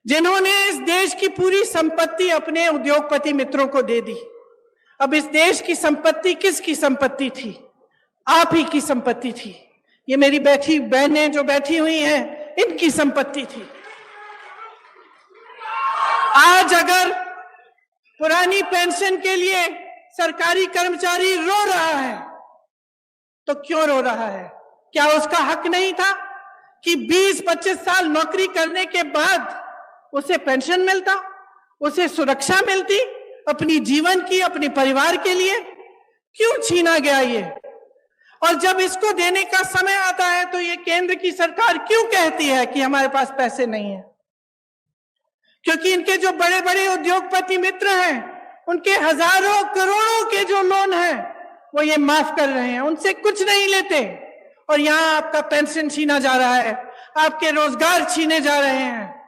जिन्होंने इस देश की पूरी संपत्ति अपने उद्योगपति मित्रों को दे दी। अब इस देश की संपत्ति किसकी संपत्ति थी? आप ही की संपत्ति थी। ये मेरी बैठी बहनें जो बैठी हुई हैं, इनकी संपत्ति थी। आज अगर पुरानी पेंशन के लिए सरकारी कर्मचारी रो रहा है तो क्यों रो रहा है? क्या उसका हक नहीं था कि 20-25 साल नौकरी करने के बाद उसे पेंशन मिलता, उसे सुरक्षा मिलती अपनी जीवन की, अपने परिवार के लिए? क्यों छीना गया ये? और जब इसको देने का समय आता है तो ये केंद्र की सरकार क्यों कहती है कि हमारे पास पैसे नहीं है? क्योंकि इनके जो बड़े बड़े उद्योगपति मित्र हैं, उनके हजारों करोड़ों के जो लोन हैं वो ये माफ कर रहे हैं, उनसे कुछ नहीं लेते। और यहाँ आपका पेंशन छीना जा रहा है, आपके रोजगार छीने जा रहे हैं।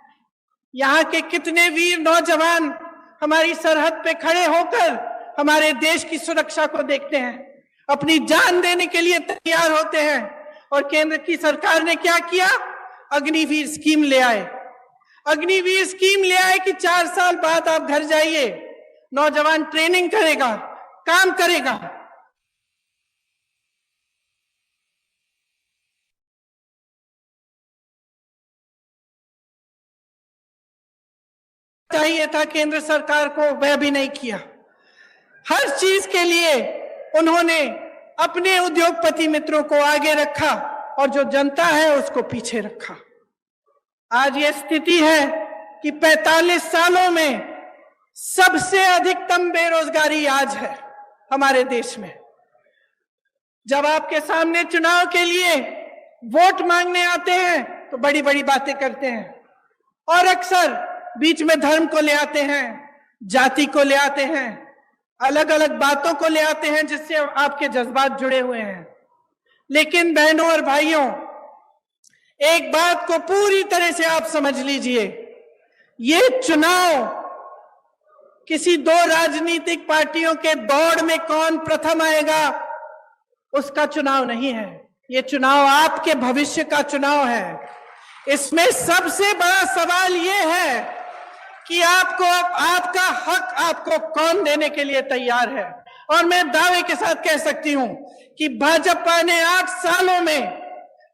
यहाँ के कितने वीर नौजवान हमारी सरहद पे खड़े होकर हमारे देश की सुरक्षा को देखते हैं, अपनी जान देने के लिए तैयार होते हैं। और केंद्र की सरकार ने क्या किया? अग्निवीर स्कीम ले आए। अग्निवीर स्कीम ले आए कि 4 साल बाद आप घर जाइए, नौजवान ट्रेनिंग करेगा, काम करेगा। चाहिए था केंद्र सरकार को, वह भी नहीं किया। हर चीज के लिए उन्होंने अपने उद्योगपति मित्रों को आगे रखा और जो जनता है उसको पीछे रखा। आज ये स्थिति है कि 45 सालों में सबसे अधिकतम बेरोजगारी आज है हमारे देश में। जब आपके सामने चुनाव के लिए वोट मांगने आते हैं तो बड़ी बड़ी बातें करते हैं और अक्सर बीच में धर्म को ले आते हैं, जाति को ले आते हैं, अलग अलग बातों को ले आते हैं जिससे आपके जज्बात जुड़े हुए हैं। लेकिन बहनों और भाइयों, एक बात को पूरी तरह से आप समझ लीजिए, ये चुनाव किसी 2 राजनीतिक पार्टियों के दौड़ में कौन प्रथम आएगा उसका चुनाव नहीं है। ये चुनाव आपके भविष्य का चुनाव है। इसमें सबसे बड़ा सवाल ये है कि आपको आपका हक आपको कौन देने के लिए तैयार है। और मैं दावे के साथ कह सकती हूं कि भाजपा ने 8 सालों में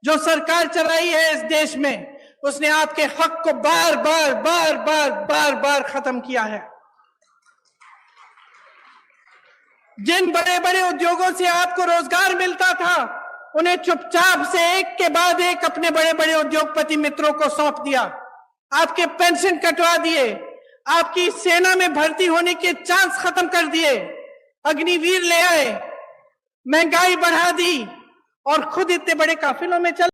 जो सरकार चलाई है इस देश में, उसने आपके हक को बार बार खत्म किया है। जिन बड़े बड़े उद्योगों से आपको रोजगार मिलता था, उन्हें चुपचाप से एक के बाद एक अपने बड़े बड़े उद्योगपति मित्रों को सौंप दिया। आपके पेंशन कटवा दिए, आपकी सेना में भर्ती होने के चांस खत्म कर दिए, अग्निवीर ले आए, महंगाई बढ़ा दी और खुद इतने बड़े काफिलों में चल